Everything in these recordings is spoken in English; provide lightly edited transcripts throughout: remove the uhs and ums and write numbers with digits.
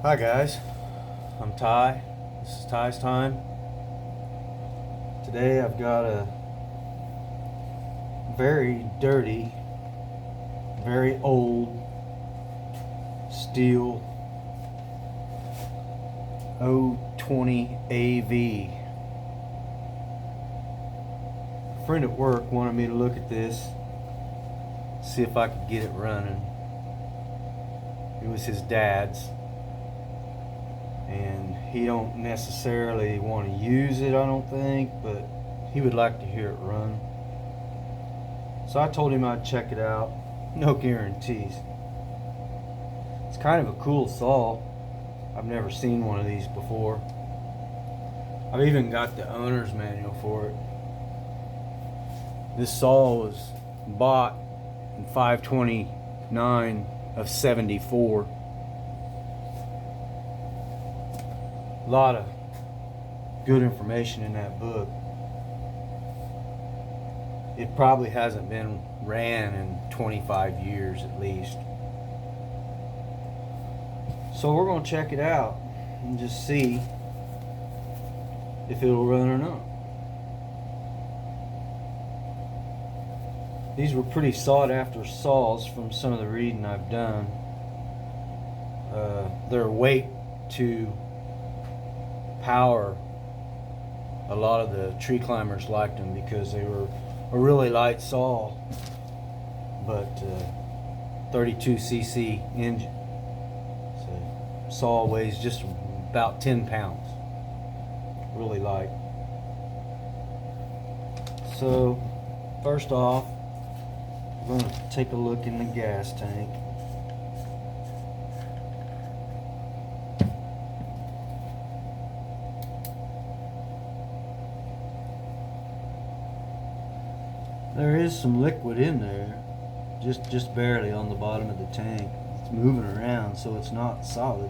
Hi guys, I'm Ty. This is Ty's Time. Today I've got a very dirty, very old stihl 020 AV. A friend at work wanted me to look at this, see if I could get it running. It was his dad's, and he don't necessarily want to use it, I don't think, but he would like to hear it run. So I told him I'd check it out. No guarantees. It's kind of a cool saw. I've never seen one of these before. I've even got the owner's manual for it. This saw was bought in 5/29 of 74. A lot of good information in that book. It probably hasn't been ran in 25 years at least. So we're going to check it out and just see if it'll run or not. These were pretty sought after saws from some of the reading I've done. Their weight to power, a lot of the tree climbers liked them because they were a really light saw, but 32cc engine. So saw weighs just about 10 pounds, really light. So first off, we're going to take a look in the gas tank. There is some liquid in there, just barely on the bottom of the tank. It's moving around, so it's not solid.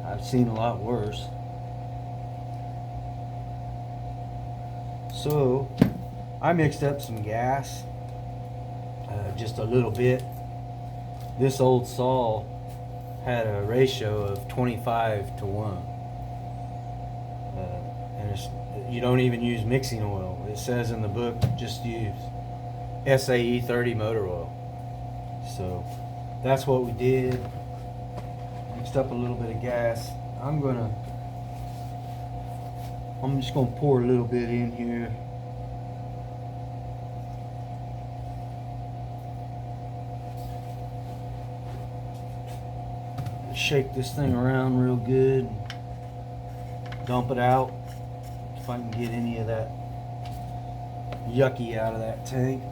I've seen a lot worse. So I mixed up some gas, just a little bit. This old saw had a ratio of 25:1, and you don't even use mixing oil. It says in the book just use SAE 30 motor oil. So that's what we did. Mixed up a little bit of gas. I'm just gonna pour a little bit in here. Shake this thing around real good. Dump it out. If I can get any of that yucky out of that tank.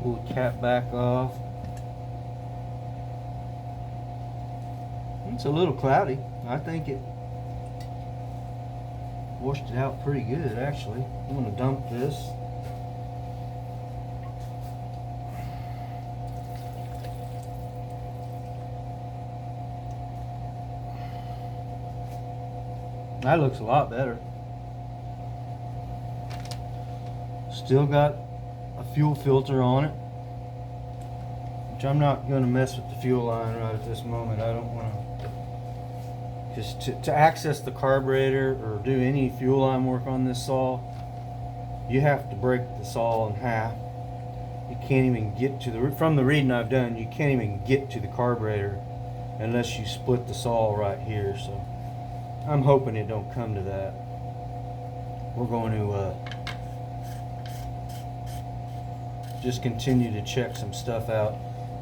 Pull the cap back off. It's a little cloudy. I think it washed it out pretty good, actually. I'm going to dump this. That looks a lot better. Still got a fuel filter on it, which I'm not going to mess with the fuel line right at this moment. I don't want to, because to access the carburetor or do any fuel line work on this saw, you have to break the saw in half. You can't even get to the, from the reading I've done, you can't even get to the carburetor unless you split the saw right here. So I'm hoping it don't come to that. We're going to just continue to check some stuff out.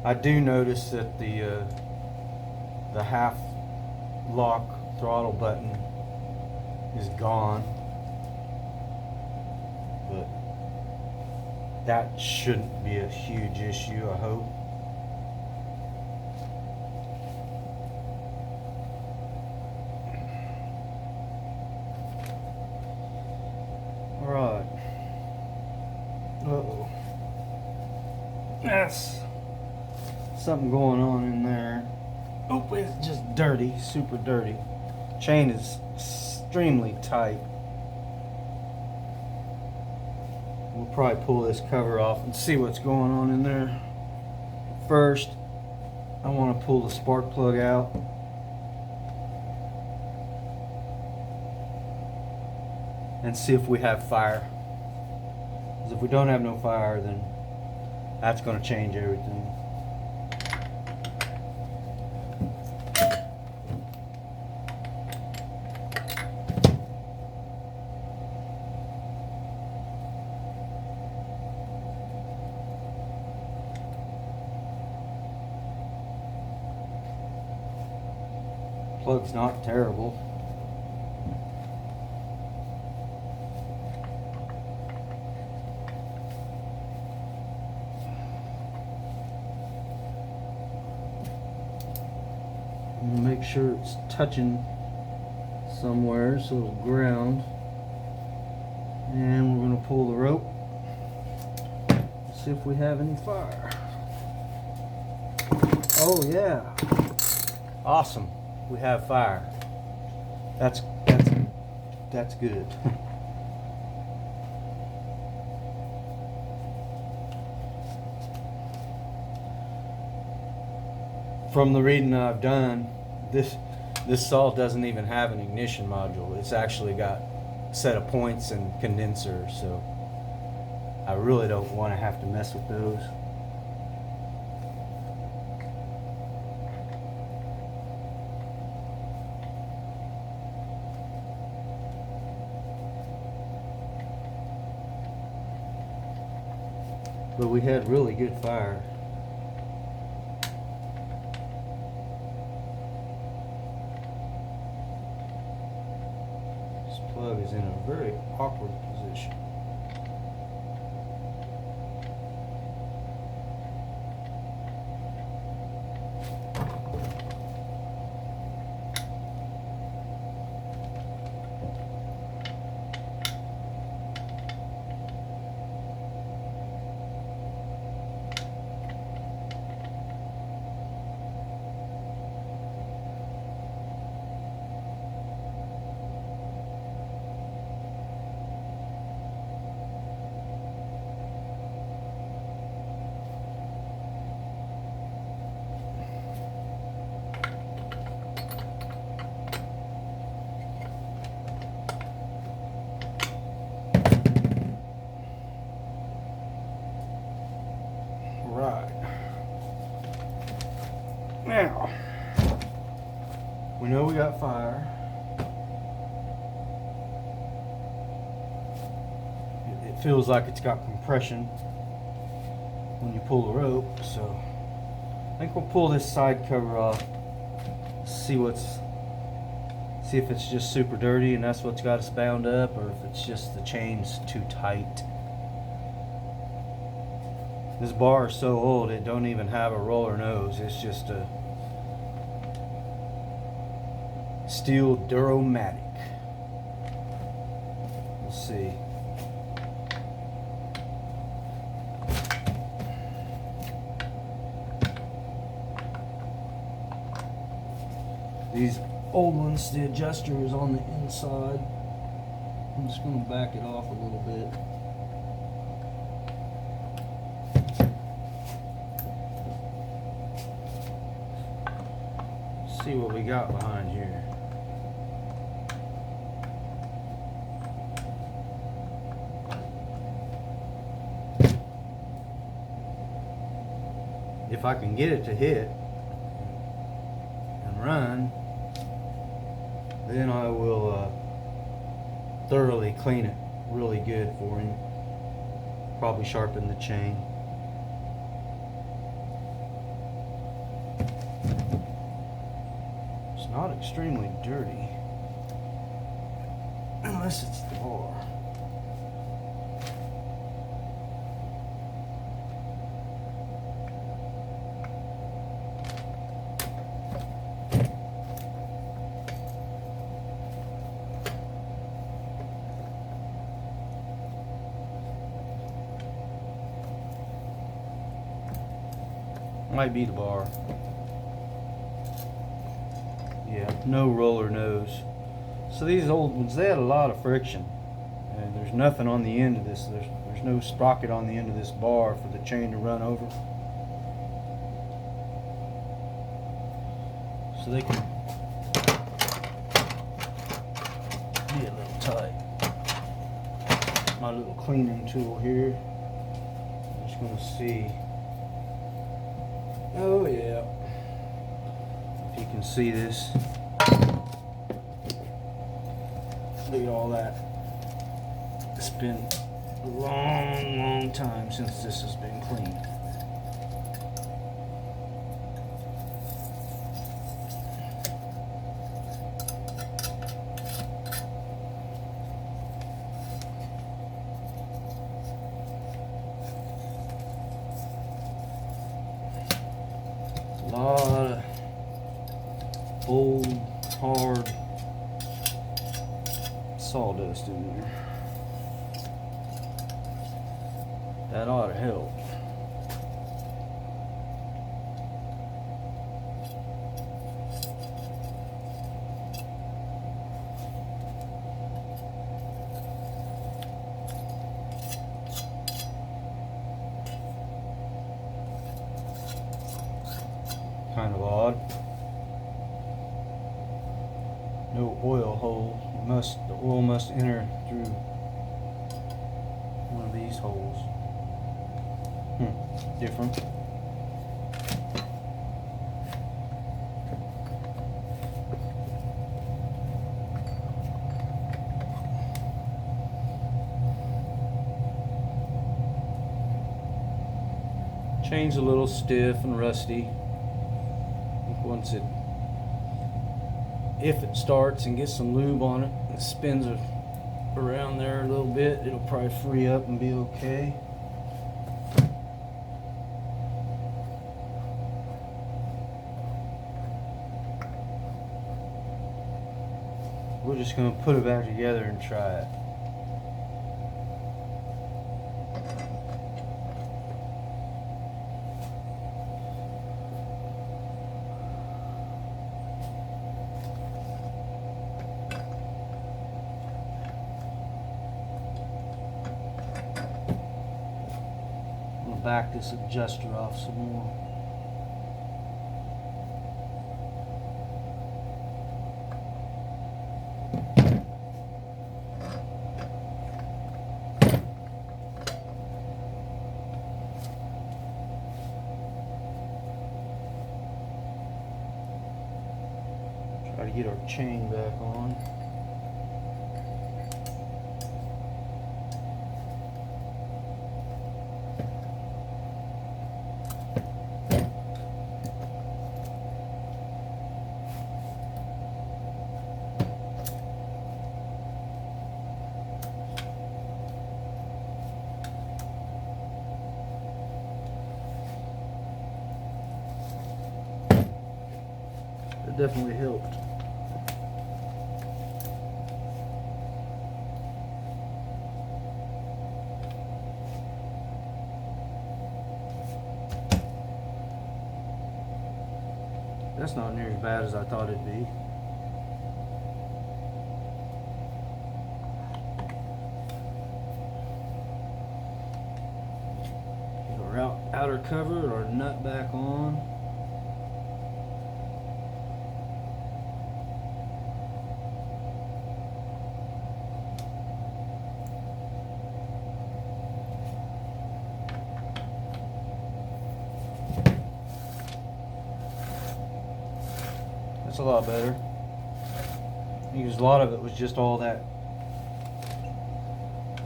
I do notice that the half lock throttle button is gone, but that shouldn't be a huge issue, I hope. That's something going on in there. Oh, it's just dirty, super dirty. Chain is extremely tight. We'll probably pull this cover off and see what's going on in there. First, I want to pull the spark plug out. And see if we have fire. Because if we don't have no fire, then that's going to change everything. Plug's not terrible. Make sure it's touching somewhere so it'll ground. And we're going to pull the rope. See if we have any fire. Oh yeah. Awesome. We have fire. That's good. From the reading I've done, this saw doesn't even have an ignition module. It's actually got a set of points and condenser, so I really don't want to have to mess with those. But we had really good fire. This plug is in a very awkward position. Right. Now, we know we got fire. It feels like it's got compression when you pull the rope, so I think we'll pull this side cover off, see if it's just super dirty and that's what's got us bound up, or if it's just the chain's too tight. This bar is so old it don't even have a roller nose. It's just a steel Duromatic. Let's see. These old ones, the adjuster is on the inside. I'm just going to back it off a little bit. See what we got behind here. If I can get it to hit and run, then I will thoroughly clean it really good for him. Probably sharpen the chain. Not extremely dirty, unless it's the bar. Might be the bar. Yeah, no roller nose. So these old ones, they had a lot of friction. And there's nothing on the end of this. There's no sprocket on the end of this bar for the chain to run over. So they can be a little tight. My little cleaning tool here. I'm just gonna see. Oh yeah. If you can see this. Look at all that. It's been a long, long time since this has been cleaned. A lot of old, hard sawdust in there. That ought to help. Kind of odd. No oil hole. The oil must enter through one of these holes. Different. Chain's a little stiff and rusty. Once if it starts and gets some lube on it and spins it around there a little bit, it'll probably free up and be okay. We're just going to put it back together and try it. Back this adjuster off some more. Try to get our chain back on. It definitely helped. That's not near as bad as I thought it'd be. Get our outer cover or nut back on. That's a lot better. Because a lot of it was just all that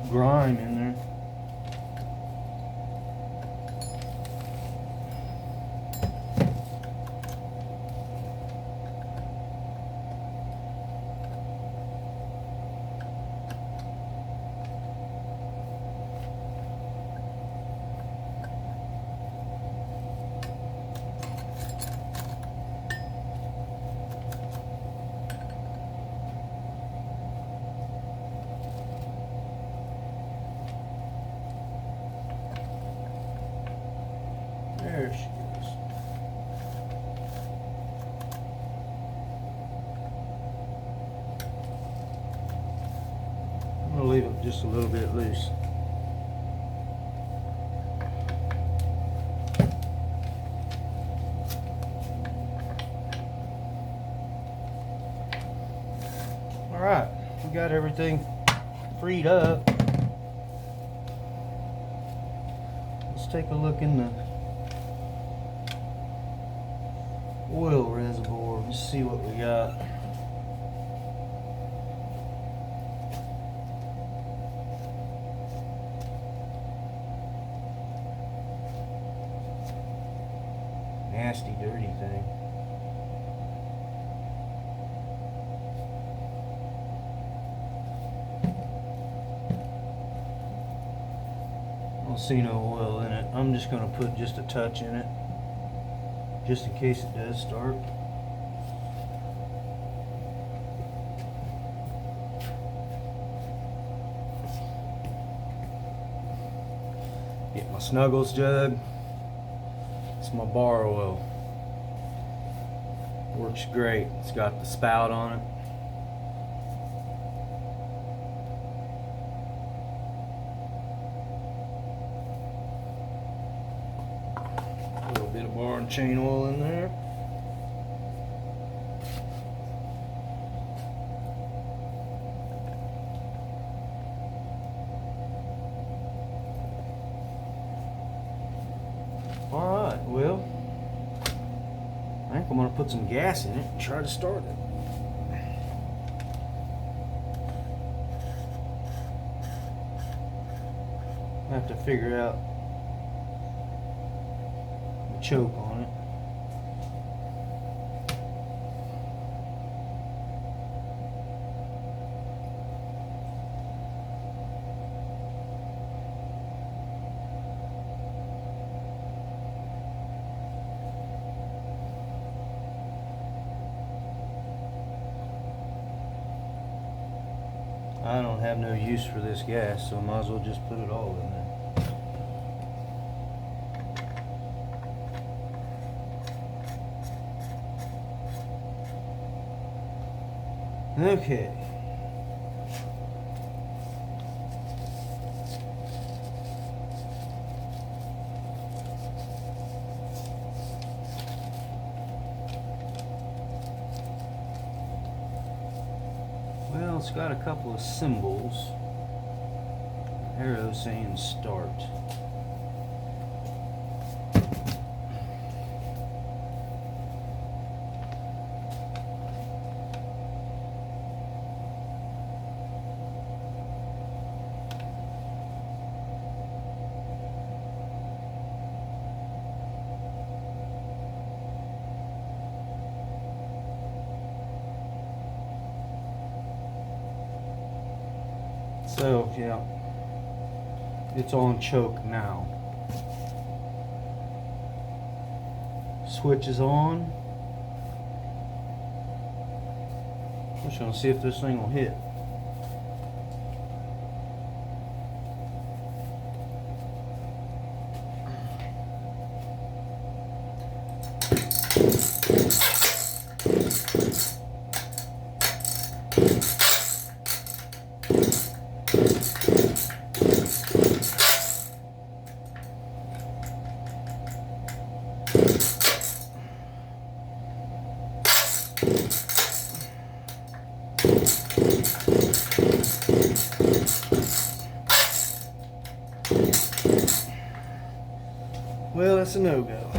grime in there. There she is. leave it just a little bit loose. Alright, we got everything freed up. Let's take a look in the oil reservoir and see what we got. Nasty, dirty thing. I don't see no oil in it. I'm just going to put just a touch in it, just in case it does start. Get my Snuggles jug. It's my bar oil. Works great. It's got the spout on it. A little bit of bar and chain oil in there. Alright, well, I think I'm going to put some gas in it and try to start it. I have to figure out the choke on it. I don't have no use for this gas, so I might as well just put it all in there. Okay. Well, it's got a couple of symbols. Arrow saying start. So, yeah, it's on choke now. Switch is on. I'm just going to see if this thing will hit. Well, that's a no-go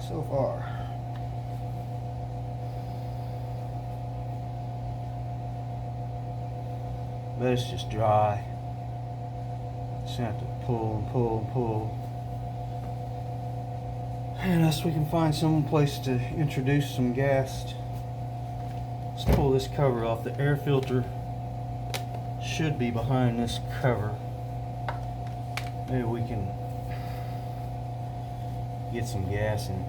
so far. But it's just dry. Just have to pull and pull and pull. Unless we can find some place to introduce some gas. Let's pull this cover off. The air filter should be behind this cover. Maybe we can get some gas in it.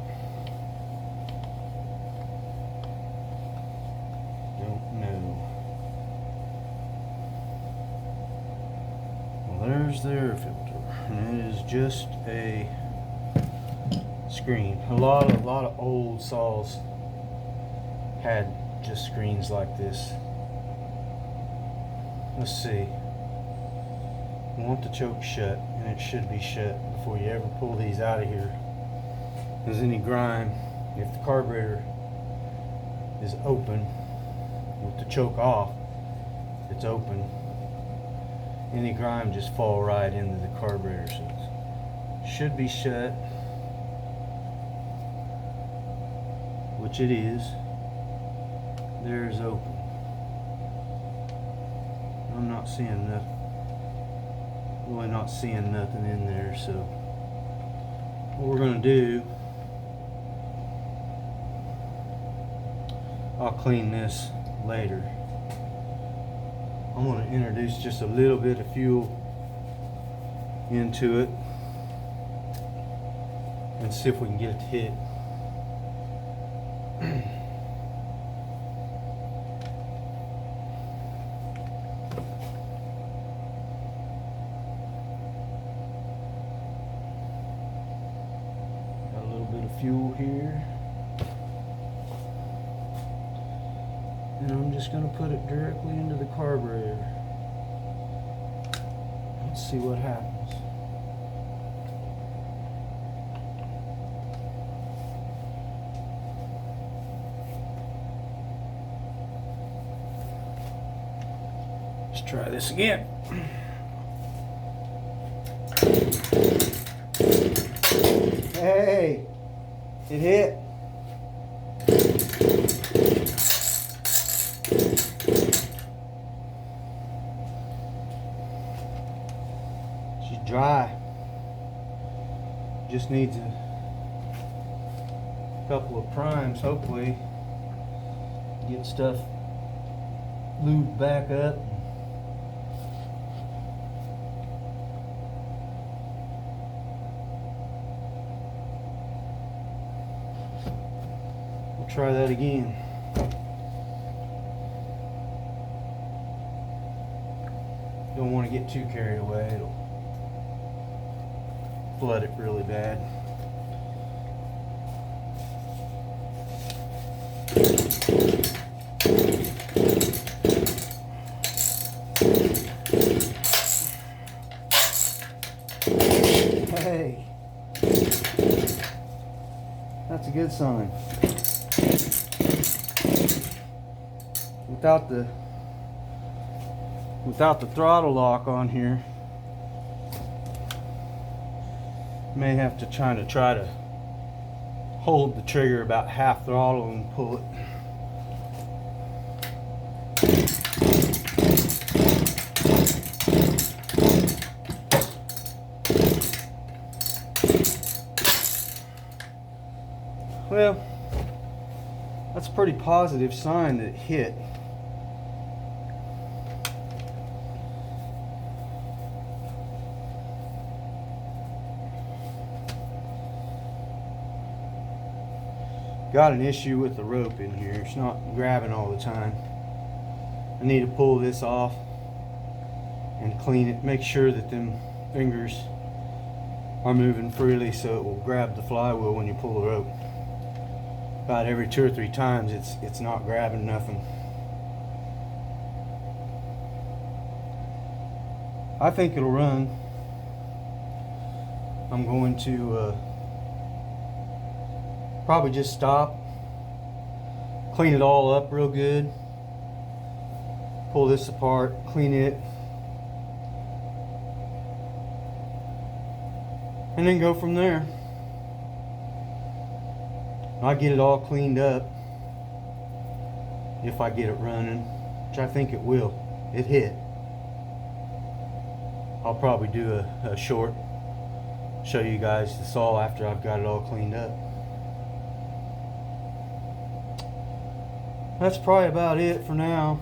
Don't know. Well, there's the air filter, and it is just a screen. A lot of old saws had just screens like this. Let's see. want the choke shut, and it should be shut before you ever pull these out of here. If there's any grime, if the carburetor is open with the choke off, it's open, any grime just fall right into the carburetor. So it should be shut, which it is. There's open. I'm not seeing nothing. Really not seeing nothing in there. So what we're going to do, I'll clean this later. I'm going to introduce just a little bit of fuel into it and see if we can get it to hit. Got a little bit of fuel here. And I'm just going to put it directly into the carburetor. Let's see what happens. Let's try this again. Hey, it hit. She's dry. Just needs a couple of primes, hopefully. Get stuff lubed back up. We'll try that again. Don't want to get too carried away. It'll flood it really bad. Hey, that's a good sign. Without the throttle lock on here, may have to try to hold the trigger about half throttle and pull it. Well, that's a pretty positive sign that it hit. Got an issue with the rope in here. It's not grabbing all the time. I need to pull this off and clean it. Make sure that them fingers are moving freely so it will grab the flywheel when you pull the rope. About every 2 or 3 times it's not grabbing nothing. I think it'll run. I'm going to probably just stop, clean it all up real good, pull this apart, clean it, and then go from there. I'll get it all cleaned up if I get it running, which I think it will. It hit. I'll probably do a short, show you guys the saw after I've got it all cleaned up. That's probably about it for now.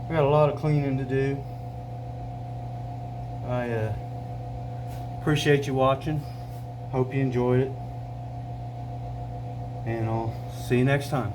I got a lot of cleaning to do. I appreciate you watching. Hope you enjoyed it. And I'll see you next time.